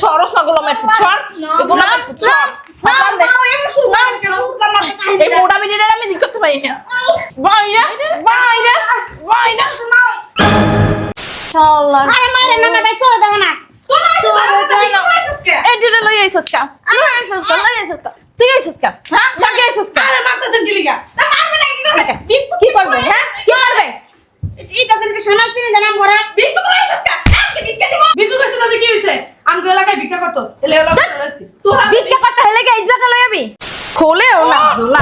সরস না গোলামে পুছর গোলামে পুছর এই মোটা মিনিটের আমি দিক করতে পারি না বাইরা বাইরা বাইরা শালা আরে মারে না ভাই চল দেখো না তোরা এই দিলে লই আইছস কা লই আইছস কা তুই আইছস কা হ্যাঁ বাকি আইছস কা আরে মারতেছেন কি লিগা তা মারবে না কি করবে হ্যাঁ কি করবে এইটা দিনকে সমাজ চিনি জানাম করে ভিক্ষা করে আইছস কা ভিক্ষা দিব ভিক্ষা কইছ তো কি হইছে আমগো এলাকায় ভিক্ষা করতে এলে এলাকা রইছি তোরা ভিক্ষা করতে হলে কি ইজলা লই আবি খোলেও না জোলা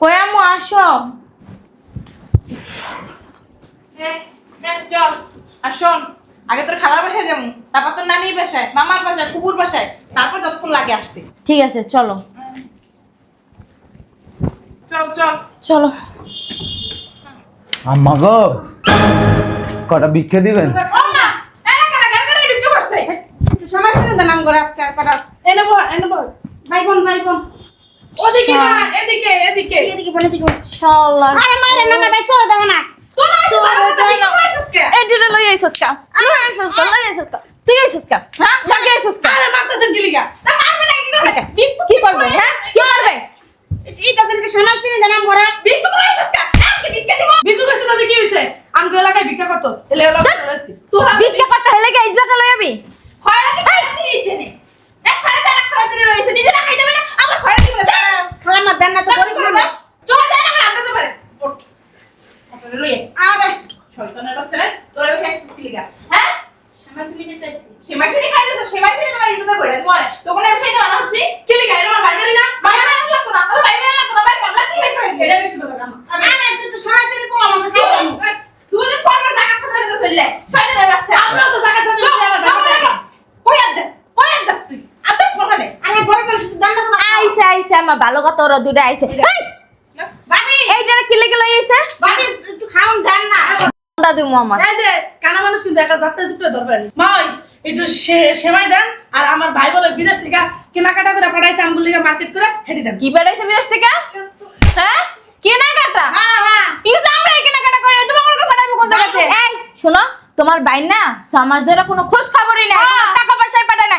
কই আমু আসো চল আসুন আগে তোর খালার বাসায় যাবো তারপর তোর নানির বাসায় মামার বাসায় কুকুর বাসায় তারপর যতক্ষণ লাগে আসতে ঠিক আছে চলো চল চল চলো আম্মা গো কটা ভিক্ষা দিবেন ও মা এলাকা গাড়ি ঢুকে পড়ছে সমাজ চিনি জানাম করে আজকে পাঠাও এনে বল ভাই বোন ওদিকে না এদিকে এদিকে এদিকে বলে দিকে শালা আরে মারে না ভাই চল দেখো না তোরা ভিক্ষা করে আইছস কা এই দিলে লই আইছস কা লই আইছস কা তুই আইছস কা হ্যাঁ বাকি আইছস কা আরে মারতেছেন কি লিগা তা মারবে না কি করবে হ্যাঁ কি করবে এইটা দিনকে সমাজ চিনি জানাম করে ভিক্ষা করে আইছস কা ভিক্ষা দিব ভিক্ষা কইছ তো কি হইছে আমগো এলাকায় ভিক্ষা করতে এলে এলাকা রইছি তোরা ভিক্ষা করতে হলে কি ইজলা লই আবি খয়রাতি রইছে নে এক খয়রাতি রইছে নিজে না খাইতে না আমার খয়রাতি বলে দে খালার মত দেন না তো গরিব মানুষ চল দেন আমার আনতে পারে ওঠ আপনি লইয়ে আরে শয়তানের বাচ্চা তোরা ওই খাইছিস কি লিগা হ্যাঁ সমাজ চিনি চাইছি সেমাইছিনি খাইতেছ সেমাইছিনি তোমার ইনভাইটার করে তোমার তখন আমি খাইতে মানা হচ্ছি কি লিগা এটা আমার বাড়ি না বাইরে লাগতো না আমার বাইরে লাগতো না বাইরে কামলা কি বাইরে এটা বেশি কথা কাম আরে তুই তো সমাজ চিনি কোলা মাছ খাই তুই যে পরবার জায়গা কথা নিতে চললে শয়তানের বাচ্চা আমরা তো জায়গা কথা নিতে আমার বাড়ি কই আদ তুই আদাস বলে আরে গরিব মানুষ দেন না তো আইছে আমার ভালো কথা ওরা দুইটা আইছে ভাবি এইটা কি লেগে লই আইছে ভাবি একটু খাওন দেন না দাদু আমার এই যে কানা মানুষ কিন্তু একা জাপটা জুপটা ধরবেন মাই একটু সেমাই দেন আর আমার ভাই বলে বিদেশ থেকে কেনাকাটা করে পাঠাইছে আমগুলো লিগে মার্কেট করে হেঁটে দেন কি পাঠাইছে বিদেশ থেকে হ্যাঁ কেনাকাটা হ্যাঁ কিন্তু আমরা এই কেনাকাটা করি না তোমার আমাকে পাঠাবো কোন জায়গাতে এই শোনো তোমার বাইন না সমাজ ধরে কোনো খোঁজ খবরই নাই কোনো টাকা পয়সা পাঠায় না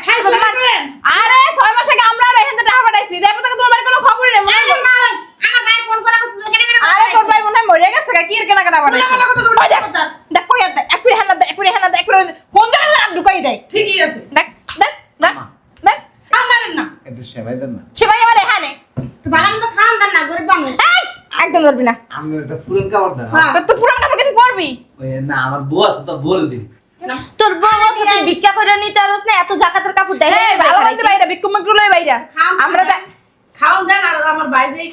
আরে 6 মাস আগে আমরা এখান থেকে টাকা পাঠাইছি দেব তো তোমার বাড়ি কোনো খবরই নাই মনে হয় আমার ভাই ফোন করে কইছে কেন আরে তোর ভাই মনে হয় মরে গেছে কি এর কেনাকাটা পাঠাইছে ওই দেখ কই আছে এক পিড়ি হানা দে ফোন দে না ঢুকাই দেয় ঠিকই আছে দেখ দেখ দেখ দেখ আমারেন না একটু সেবাই দেন না সেবাই আমার এখানে একটু ভালো মতো খাওন দেন না গরিব মানুষ এই একদম ধরবি না আমি একটা পুরান কাপড় দেন হ্যাঁ। তো পুরান কাপড় কি পরবি ওই না আমার বউ আছে তো বলে দিন তোর বউ আছে তুই ভিক্ষা করে নিতে আরস না এত জাকাতের কাপড় দেয় এই ভালো মতো বাইরে বিক্রমগুলো বাইরে আমরা খাওন দেন আর আমার ভাই যেই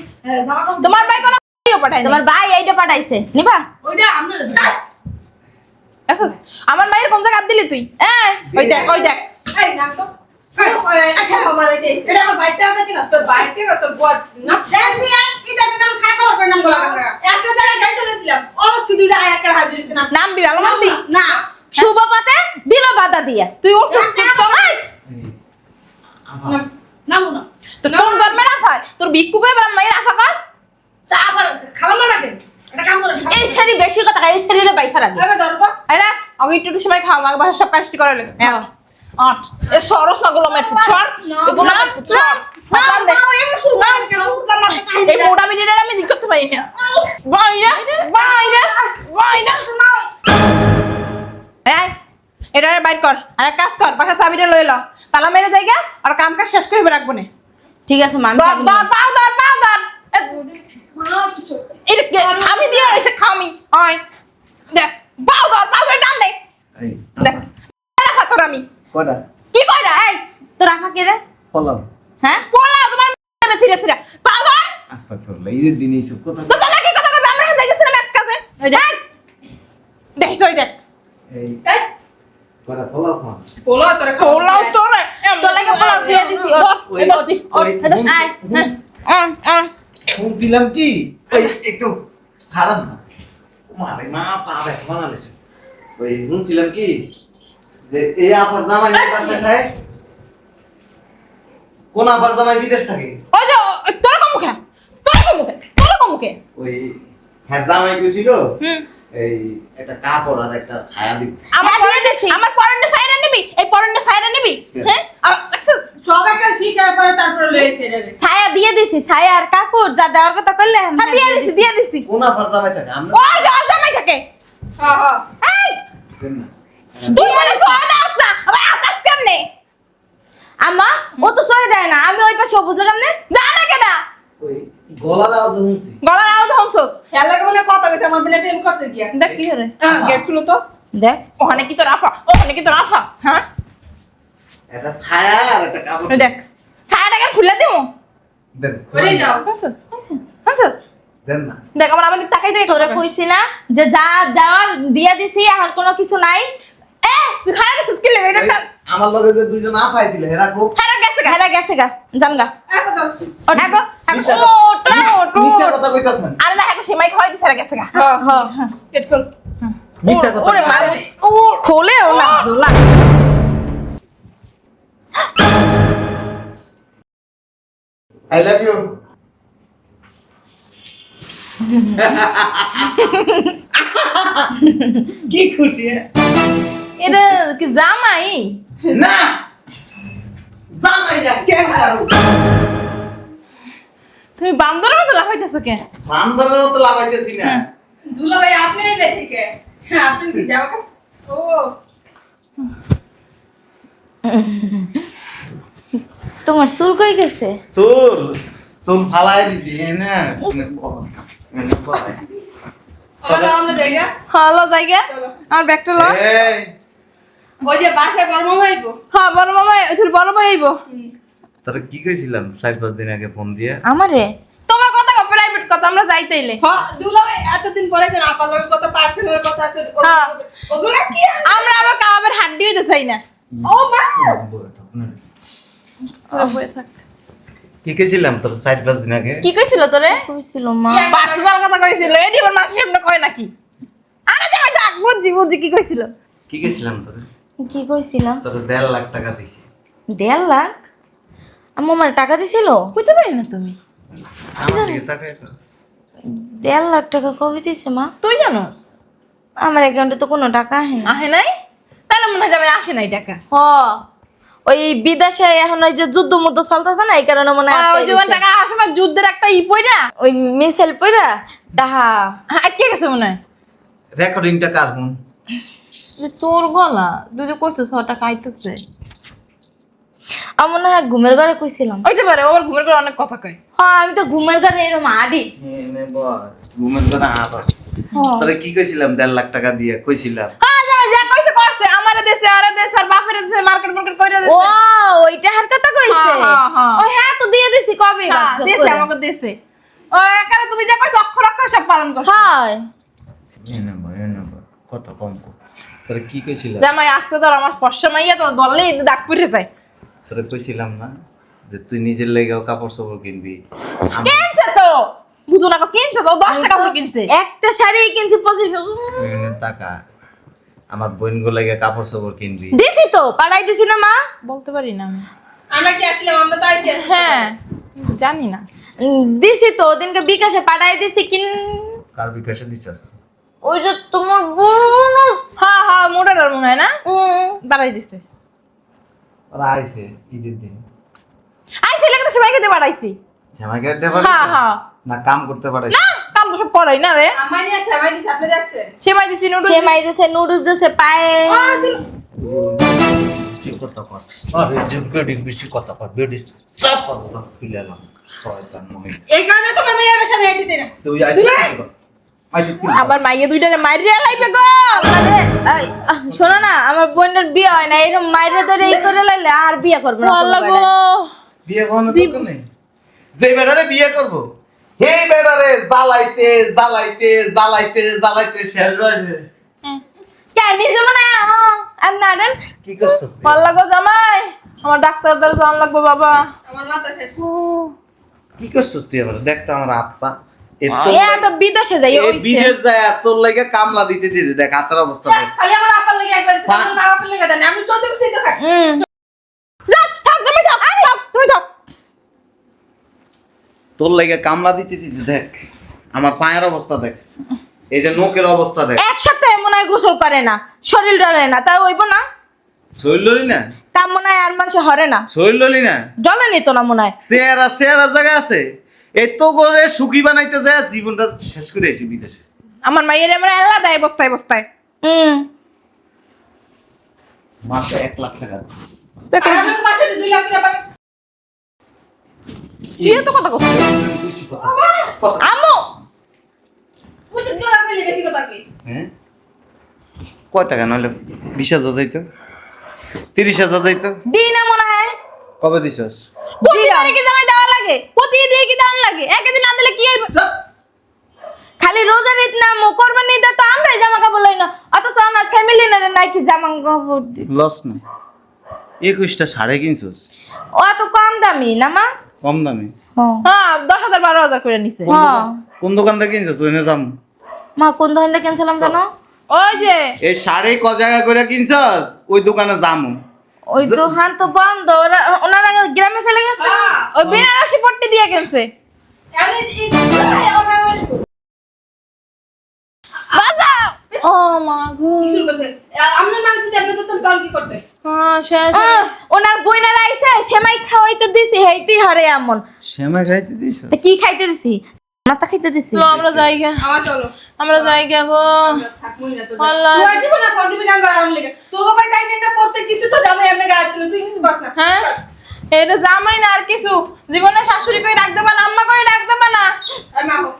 জামা কাপড় তোমার ভাই কোনো পাঠায় তোমার ভাই এইটা পাঠাইছে নিবা ওইটা আমরা আমার মায়ের কোন জায়গা দিলি তুই ওই দেখ এই নাম তো আচ্ছা আমার এটা আমার বাইকটা আছে কিনা তোর বাইকটা তোর বড় না দেন দিয়া কি জানি নাম খাতা ওর নাম বলা আমরা একটা জায়গায় যাইতে গেছিলাম অনেক কি দুইটা আয়াতকার হাজির হইছে না নাম বি ভালো মন্দি না শুভ পাতে দিল বাধা দিয়া তুই ওর নামু না তোর কোন জন্মে রাখায় তোর ভিক্ষু কই বড় মায়ের রাখা কাজ তা আবার খালাম না কেন এটা কাম করে এই সারি বেশি কথা এই সারিরে বাইখা রাখি এবার ধরো আরে আগে একটু সময় খাও আমাকে বাসা সব কাজটি করে লাগে আট এ সরস না গোলামের পুছর গোলামের পুছর এই মোটা মিনিটের আমি দিক করতে পারি না বাইরা বাইরা বাইরা এই এটা বাইর কর আর এক কাজ কর বাসা চাবিটা লই ল তালা মেরে জায়গা আর কাম কাজ শেষ করে রাখবো না ঠিক আছে মান পাও ধর আমি দিয়ে এসে খামি আয় দেখ পাও ধর টান দে এই দেখ রাখা তোর আমি কটা কি কইরা এই তোর রাখা কে রে ফলো হ্যাঁ পোলা তোমার মেরে সিরিয়াস পাও ধর আস্তাগফিরুল্লাহ এই দিনই সব কথা তো তোলা কি কথা কইবে আমরা হাতে গেছিলাম এক কাজে ওই দেখ দেখ ওই দেখ এই কটা ফলো খাও পোলা তোরে পোলাও তোরে তোর লাগে পোলাও দিয়ে দিছি ওই দস্তি ওই দস্তি আয় শুনছিলাম কি ওই একটু ছাড়ান না মারে মা পা ব্যথা বানালেছে ওই শুনছিলাম কি যে এই আপার জামাই বাসায় থাকে কোন আপার জামাই বিদেশ থাকে ওই যে তোর কমুখে ওই হ্যাঁ জামাই গেছিল এই একটা কাপড় আর একটা ছায়া দিব। আমার পরনে আমার পরনে সাইরা নিবি, এই পরনে সাইরা নিবি। হ্যাঁ আর দেখছিস সব একটা শিখার পরে তারপরে লয়েছে রে। ছায়া দিয়ে দিছি, ছায়া আর কাপড় যা দেওয়ার কথা কইলে হ্যাঁ দিয়ে দিছি। কোন আফার জামাই থাকে আমরা ওই যে ওর জামাই থাকে। হ্যাঁ হ্যাঁ এই দেন না। তুই বলে সয় দাওস না, আবার আতাস কেমনে? আমা ও তো সয় দেয় না, আমি ওই পাশে বুঝলে কেমনে? দা না কেডা? ওই গলার আওয়াজ শুনছি। গলার আওয়াজ হনছস। খেয়াল লাগে বলে কথা কইছে আমার বোনে প্রেম করছে গিয়া। দেখ কি হরে? গেট খুলো তো। দেখ ওখানে কি তোর আফা, ওখানে কি তোর আফা? হ্যাঁ একটা ছায়া আর একটা কাপড় ওই দেখ ছায়াটাকে খুলে দিমু। দেন। ওরে যাও। হনছস হনছস। দেন না। দেখ আমার আমাদের তাকাই দেখ তোরে কইছি না যে যা দেওয়ার দিয়া দিছি আর কোনো কিছু নাই। এ তুই খায় না সুস্কি লাগে এটা। আমার লগে যে দুইজন আফাইছিল এরা খুব হেরা গেছে গা জানগা। এখন তো ও ঢাকো মিশা ও ট্রা ও মিশা কথা কইতাছেন। আরে না এখন সেমাই খাওয়াই দিছে হেরা গেছে গা। হ্যাঁ গেট খুল। মিশা কথা। ওরে মা ও খোলে ও না জুলা। I love you. কি খুশি এটা কি জামাই? না জামাই না কেন কারো তুমি বান্দরের মতো লাফাইতেছো কেন? বান্দরের মতো লাগাইতেছি না। দুলা ভাই আপনি এলে শিখে। হ্যাঁ আপনি কি যাও ও তোমার চুল কই গেছে? চুল চুল ফালাই দিছি না ওরা আমরা জায়গা হলো জায়গা চলো। আমার ব্যাগটা ল। এই ওই যে বাসায় বড় মামা আইবো। হ্যাঁ বড় মামা তোর বড় ভাই আইবো। তোরা কি কইছিলাম 4-5 দিন আগে ফোন দিয়ে? আমারে তোমার কথা প্রাইভেট কথা আমরা যাইতেইলে। হ্যাঁ দুলা ভাই এতদিন পরে যেন আপার লগে কত পার্সোনাল কথা আছে হ্যাঁ। ওগুলা কি আমরা আবার কাবাবের হাড্ডি হইতে চাই না। ও মা কি কইছিলাম তোর 4-5 দিন আগে? কি কইছিল তোরে? কইছিল মা পার্সোনাল কথা কইছিল। এডি আবার মাছ সামনে কয় নাকি? আরে জামাই ডাক বুঝি কি কইছিল? কি কইছিলাম তোর? কি কইছিলাম? তোর 1.5 লাখ টাকা দিছি। 1.5 লাখ? আম্মু আমার টাকা দিছিল? কইতে পারি না তুমি। আমার দিকে তাকায় তো। 1.5 লাখ টাকা কবে দিছে মা? তুই জানোস? আমার অ্যাকাউন্টে তো কোনো টাকা আহে না। আহে নাই? তাহলে মনে হয় জামাই আসে নাই টাকা। হ ওই বিদেশে এখন ওই যে যুদ্ধ মুদ্ধ চলতেছে না এই কারণে মনে হয় ওই জীবন টাকা আসে না যুদ্ধের একটা পইরা ওই মিসাইল পইরা টাকা আটকে গেছে মনে হয়। রেকর্ডিংটা কার ফোন? তোর গলা তুই যে কইছিস 100 টাকা আইতেছে। আমার মনে হয় ঘুমের ঘরে কইছিলাম। ওইতে পারে ওর ঘুমের ঘরে অনেক কথা কয়। হ্যাঁ আমি তো ঘুমের ঘরে এরকম আডি। নে বস ঘুমের ঘরে আবার। তোরে কি কইছিলাম 1.5 লাখ টাকা দিয়ে কইছিলাম? হ্যাঁ যা কইছে করছে আমারে দেশে আরে দেশ আর বাপের দেশে মার্কেট কইরা দেশে। ও ওইটা হার কথা কইছে। ও হ্যাঁ তো দিয়ে দিছি কবে দেশে আমাকে দেশে। ও একারে তুমি যা কইছ অক্ষর অক্ষর সব পালন করছ। হ্যাঁ এনে কত কম কর। তোরে কি কইছিলাম? জামাই আসতে তো আমার ফর্সা মাইয়া তো দললে দাগ পড়ে যায়। তোরে কইছিলাম না যে তুই নিজের লাগাও কাপড় চোপড় কিনবি। কিনছে তো বুঝো না কিনছে তো 10 টাকা করে কিনছে। একটা শাড়ি কিনছে 25 টাকা। আমার বোনগুলো লাগা কাপড় চোপড় কিনবি। দিছি তো পাড়াই দিছি না মা বলতে পারি না আমি। আমরা কি আসলাম আমরা তো আইছি হ্যাঁ জানি না দিছি তো ওদিনকে বিকাশে পাঠাই দিছি কিন। কার বিকাশে দিছাস? ওই যে তোমার বোন হ্যাঁ মোটার মনে হয় না পাঠাই দিছে। ওরা আইছে ঈদের দিন। আইছে লাগে তো সবাইকে দিয়ে পাঠাইছি। জামাই কাটতে পারে? হ্যাঁ না কাম করতে পারে? না কাম তো সব করাই না রে। আমার নিয়ে সবাই দিছে আপনি যাচ্ছেন সেমাই দিছি নুডলস দিছে পায়ে। বেশি কথা কর। আরে বেডি বেশি কথা কর। বেডি স্টপ কর তো ফিলালাম। শয়তান মহিলা। এই কারণে তো আমি এর সাথে আইতে চাই না তুই আইছিস কি? আমার মাইয়ে দুইটারে মাইরিয়া লাইবে গো। আরে শোনো না আমার বোনের বিয়ে হয় না এরকম মাইরে ধরে এই করে লাইলে আর বিয়ে করব না। ভালো লাগো বিয়ে কোন দরকার নেই। যে বেটারে বিয়ে করব এই বেটারে জ্বালাইতে শেষ হয়ে কেন নিজে মানে আমি না দেন কি করছস? ভালো লাগো জামাই আমার ডাক্তার দ্বারা জান লাগবে বাবা। আমার মাথা শেষ কি করছস তুই আমার? দেখ তো আমার হাতটা এত বিদেশে যাই এই বিদেশ যায় তোর লাগা কামলা দিতে দেখ হাতের অবস্থা দেখ। খালি আমার আপার লাগি একবার আমার বাবার লাগি দেন আমি 14 দিতে থাক যা থাক তুমি থাক তুমি থাক। তোর লাগা কামলা দিতে দেখ আমার পায়ের অবস্থা দেখ। এই যে নোকের অবস্থা দেখ, এক সপ্তাহে মনে হয় গোসল করে না, শরীর ডলে না, তাই হইব না? শরীর ললি না, কাম মনে হয় আর মানুষ হরে না, শরীর ললি না, ডলে নিত না মনে হয়। চেহারা জায়গা আছে, এত করে সুখী বানাইতে যায় জীবনটা শেষ করে এসে বিদেশে। আমার মায়ের আমার আল্লাহ দেয় বস্তায় বস্তায়। মাসে 1 লাখ টাকা। আর আমি মাসে 2 লাখ টাকা পাই। কি এত কথা কইছিস? আম্মু উচিত কথা কইলে বেশি কথা কই। হ্যাঁ, কয় টাকা নইলে 20,000 যাইতো, 30,000 যাইতো। দিই না মনে হয়। কবে দিছস? প্রতিদিনে কি জামাই দেওয়া লাগে? প্রতিদিন কি দাম লাগে? একদিন না দিলে কি হইব? খালি রোজার ঈদ না মো কোরবানি ঈদে তো আমরাই জামা কাপড় লই না, অথচ আমার ফ্যামিলি না নাই কি জামা কাপড় দি। লস না, 21টা শাড়ি কিনছস ও এত কম দামি না মা? কম দামে। হ্যাঁ 10,000 12,000 করে নিছে। হ্যাঁ কোন দোকান থেকে কিনছস? ওইনে দাম। মা কোন দোকান থেকে কিনছিলাম জানো? ওই যে এই শাড়ি ক জায়গা করে কিনছস? ওই দোকানে যামু। ওই দোকান তো বন্ধ, ওনারা গ্রামে চলে গেছে। ওই বেনারসি পট্টি দিয়ে গেছে। আমি ও মা গো, কি শুরু করতে? আপনার মানে যদি আপনি তো কাল কি করতে? হ্যাঁ শেষ। ওনার বইনারা আইছে সেমাই খাওয়াইতে দিছি, হেইতি হরে এমন। শ্যামা খাইতে দিছস? তা কি খাইতে দিছি? মাথা খাইতে দিছি। চলো আমরা যাই গে। আমার চলো। আমরা যাই গে গো। থাকবই না তো। আল্লাহ। তুই আসিস না ফোন দিবি না আমার লেগে। তোকে ভাই তাই না প্রত্যেক কিছু তো যাবে এমনি গাছ ছিল, তুই কিছু বাস না। হ্যাঁ এটা জামাই না আর কিছু। জীবনে শাশুড়ি কই রাখ দেবা না, আম্মা কই রাখ দেবা না। আর মা হোক।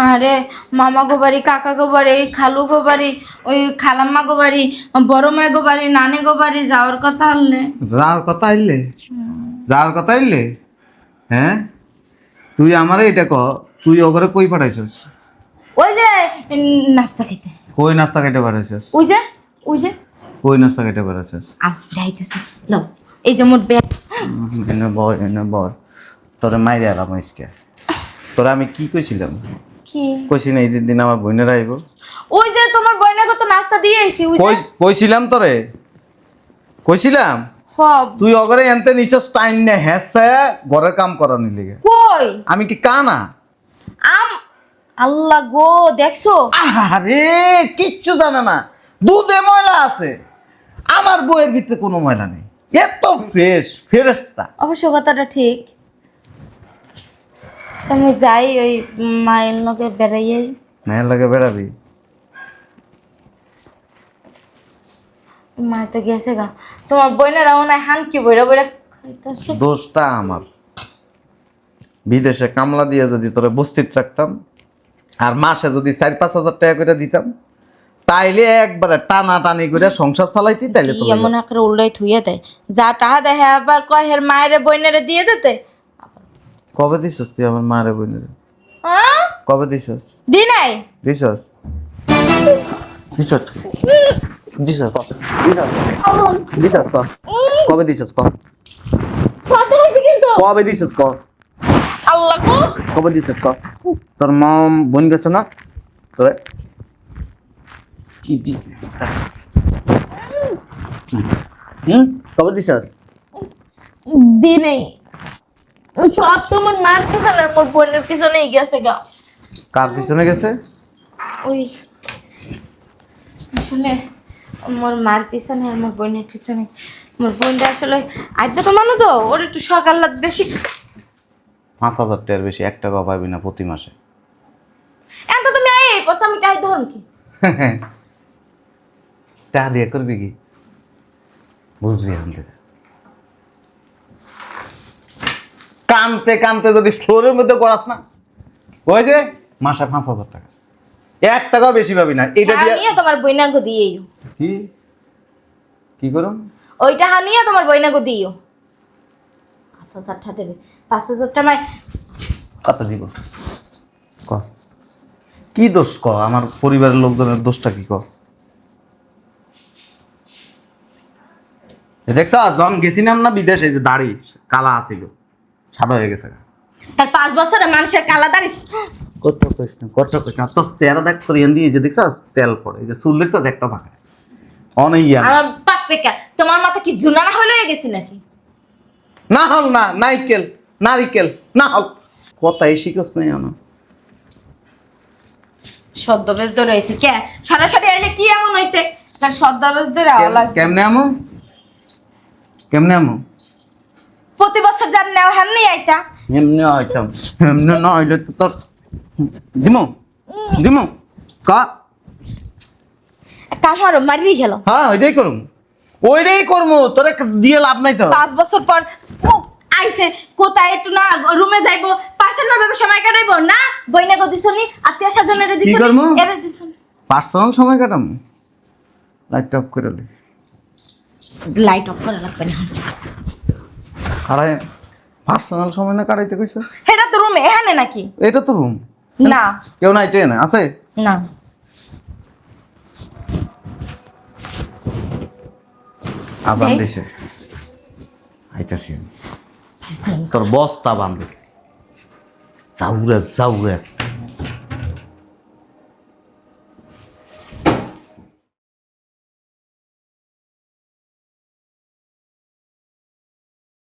আরে মামা গো বাড়ি, কাকা গো বাড়ি, খালু গো বাড়ি, ওই খালাম্মা গো বাড়ি, বড় মায় গো বাড়ি, নানি গো বাড়ি যাওয়ার কথা হলে। যাওয়ার কথা আইলে? যাওয়ার কথা আইলে? হ্যাঁ, তুই আমারে এটা ক, তুই ওগরে কই পাঠাইছস? ওই যে নাস্তা খেতে, কই নাস্তা খাইতে পাঠাইছস? ওই যে ওই যে কই নাস্তা খাইতে পাঠাইছস? যাইতেছে লো, এই যে মোর ব্যাগ। এনে বল, তোরে মাইরে আলাম আজকে। তোরা আমি কি কইছিলাম? কি কইছি না ঈদের দিন আমার বোনেরা আইব? ওই যে তোমার বইনাকে তো নাস্তা দিয়ে আইছি, ওই যে কইছিলাম তোরে, কইছিলাম। সব তুই অগরে এনতে নিছস টাইম নে হ্যাসায়া ঘরের কাম করানোর লিগে। কই আমি কি কানা? আল্লাহ গো, দেখছো আরে কিচ্ছু জানে না, দুধে ময়লা আছে, আমার বইয়ের ভিতরে কোনো ময়লা নেই, এত ফ্রেশ ফেরেশতা। অবশ্য কথাটা ঠিক। তুমি যাই ওই মায়ের লগে বেড়াইয়ে। মায়ের লাগে বেড়াবি? মা তো গেছে গা, তোমার বইনেরা মনে হয় হানকি বইরা বইরা খাইতেছে। দোষটা আমার। বিদেশে কামলা দিয়ে যদি তোরে বস্তিত রাখতাম আর মাসে যদি 4-5 হাজার টাকা করে দিতাম, তাইলে একবারে টানা টানি করে সংসার চালাইতি, তাইলে তো এমন করে উল্টাই থুইয়া দেয়, যা টাহা দেয় হ্যাঁ আবার কয় হের মায়ের বইনেরে দিয়ে দিতে। কবে দিছস তুই আমার মারে বোনের? হ্যাঁ কবে দিছস? দি নাই দিছস? দিছস কি? দিছস ক? দিছস ক? কবে দিছস ক? ছোট হয়েছে কিন্তু। কবে দিছস ক? আল্লাহ গো, কবে দিছস ক? তোর মম বোন গেছে না তোরে? কি দি? কবে দিছস? দি নেই, সব তোমার মার পিছনে মোর বোনের পিছনেই গেছে গা। কার পিছনে গেছে? ওই আসলে মোর মার পিছনে আর মোর বোনের পিছনে। মোর বোনটা আসলে আইতে তো মানু তো ওর একটু সকাল রাত বেশি। 5,000 টাকার বেশি 1 টাকা পাবি না প্রতি মাসে। এত তুমি এই পয়সা আমি তাই ধরুন কি টাকা দিয়ে করবি কি? বুঝবি আনতে কানতে কানতে যদি স্টোরের মধ্যে করাস না, ওই যে মাসে 5,000 টাকা, 1 টাকাও বেশি পাবি না। এটা দিয়ে হানিয়ে তোমার বইনাগো দিয়েও। কি কি করুম? ওইটা হানিয়ে তোমার বইনাগো দিও। 5,000 টাকা দেবে, 5,000 টাকা মাই কত দিব ক? কি দোষ ক? আমার পরিবারের লোকজনের দোষটা কি ক? দেখছ যখন গেছিলাম না বিদেশে, যে দাড়ি কালা আছিল, সাদা হয়ে গেছে। তার 5 বছরে মানুষের কালা দাড়ি। কত কষ্ট তোর চেহারা দেখ, তোর এন দিয়ে যে দেখছ তেল পড়ে, এই যে চুল দেখছ একটা ফাঁকা অনেক আমার পাক পেকা, তোমার মাথা কি জুনানা হয়ে গেছে নাকি? না হল না নাইকেল নারিকেল না কথাই শিখছ নাই আমার সদ্যবেশ ধরে আইছি কে সরাসরি আইলে কি এমন হইতে তার সদ্যবেশ ধরে আলাদা কেমনে আমো প্রতি বছর যার নেওয়া হান নেই আইতা এমনি হইতাম এমনি না হইলে তো তোর দিমু কা কামারো মারি গেল হ্যাঁ ওইটাই করমু তোরে দিয়ে লাভ নাই তো 5 বছর পর আইছে কোথায় একটু না রুমে যাইবো পার্সোনাল ভাবে সময় কাটাইবো না বইনা গো দিছনি আত্মীয় স্বজনের কি দিছনি করমু? এরে দিছনি পার্সোনাল সময় কাটাম লাইট অফ করে লে লাইট অফ করা লাগবে না আরে পার্সোনাল সময় না কাটাইতে কইছস এটা তো রুমে এখানে নাকি এটা তো রুম না কেউ নাই তো না আছে না আবান দেখ। দিছে আইতাছি আমি। তোর বস্তা বান্ধব যাউরে